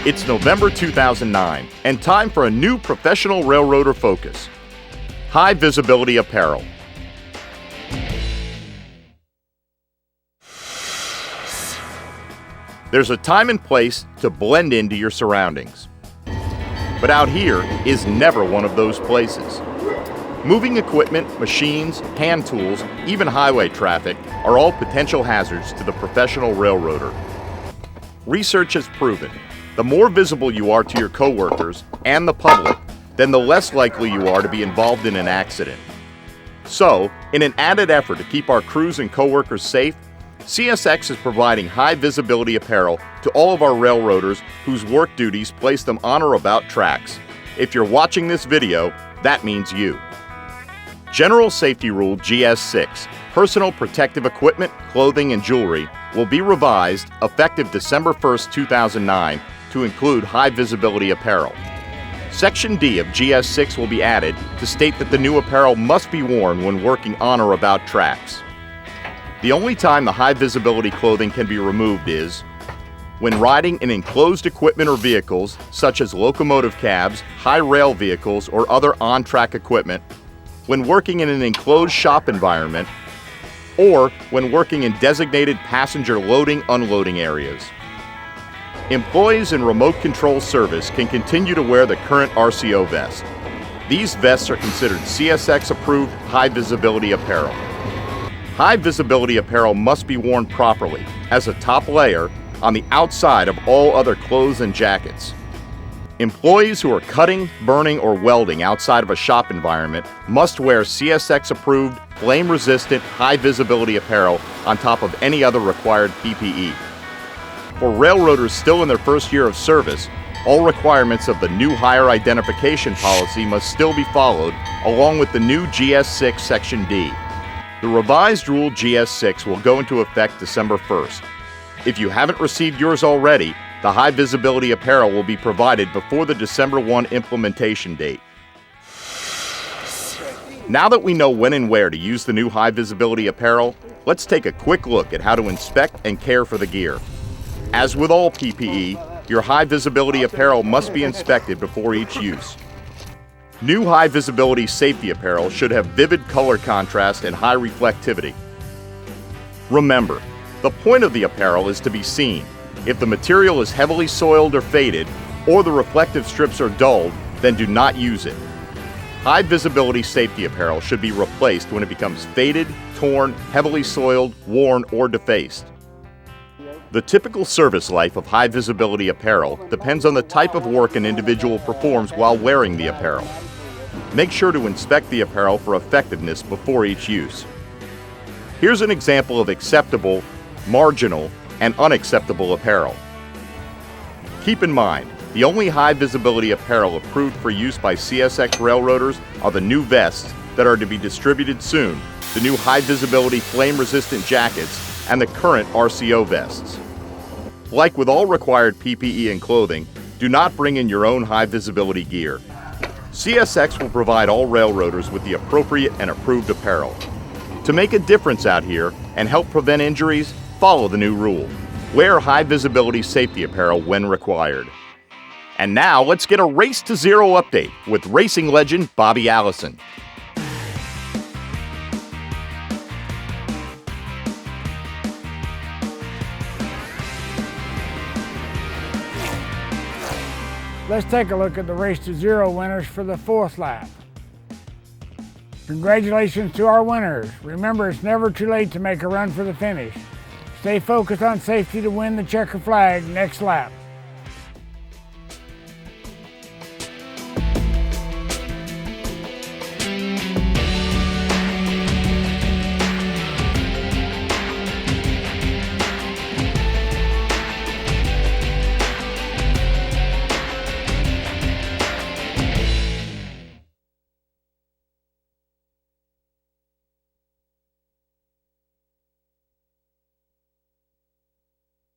It's November 2009, and time for a new professional railroader focus: high visibility apparel. There's a time and place to blend into your surroundings. But out here is never one of those places. Moving equipment, machines, hand tools, even highway traffic are all potential hazards to the professional railroader. Research has proven the more visible you are to your coworkers and the public, then the less likely you are to be involved in an accident. So, in an added effort to keep our crews and coworkers safe, CSX is providing high visibility apparel to all of our railroaders whose work duties place them on or about tracks. If you're watching this video, that means you. General Safety Rule GS6, Personal Protective Equipment, Clothing, and Jewelry, will be revised effective December 1st, 2009 to include high visibility apparel. Section D of GS6 will be added to state that the new apparel must be worn when working on or about tracks. The only time the high visibility clothing can be removed is when riding in enclosed equipment or vehicles such as locomotive cabs, high rail vehicles, or other on-track equipment, when working in an enclosed shop environment, or when working in designated passenger loading/unloading areas. Employees in remote control service can continue to wear the current RCO vest. These vests are considered CSX approved high visibility apparel. High visibility apparel must be worn properly as a top layer on the outside of all other clothes and jackets. Employees who are cutting, burning, or welding outside of a shop environment must wear CSX approved flame resistant high visibility apparel on top of any other required PPE. For railroaders still in their first year of service, all requirements of the new hire identification policy must still be followed, along with the new GS6 Section D. The revised rule GS6 will go into effect December 1st. If you haven't received yours already, the high visibility apparel will be provided before the December 1 implementation date. Now that we know when and where to use the new high visibility apparel, let's take a quick look at how to inspect and care for the gear. As with all PPE, your high visibility apparel must be inspected before each use. New high visibility safety apparel should have vivid color contrast and high reflectivity. Remember, the point of the apparel is to be seen. If the material is heavily soiled or faded, or the reflective strips are dulled, then do not use it. High visibility safety apparel should be replaced when it becomes faded, torn, heavily soiled, worn, or defaced. The typical service life of high visibility apparel depends on the type of work an individual performs while wearing the apparel. Make sure to inspect the apparel for effectiveness before each use. Here's an example of acceptable, marginal, and unacceptable apparel. Keep in mind, the only high visibility apparel approved for use by CSX railroaders are the new vests that are to be distributed soon, the new high visibility flame resistant jackets, and the current RCO vests. Like with all required PPE and clothing, do not bring in your own high visibility gear. CSX will provide all railroaders with the appropriate and approved apparel. To make a difference out here and help prevent injuries, follow the new rule. Wear high visibility safety apparel when required. And now let's get a Race to Zero update with racing legend Bobby Allison. Let's take a look at the Race to Zero winners for the 4th lap. Congratulations to our winners. Remember, it's never too late to make a run for the finish. Stay focused on safety to win the checker flag next lap.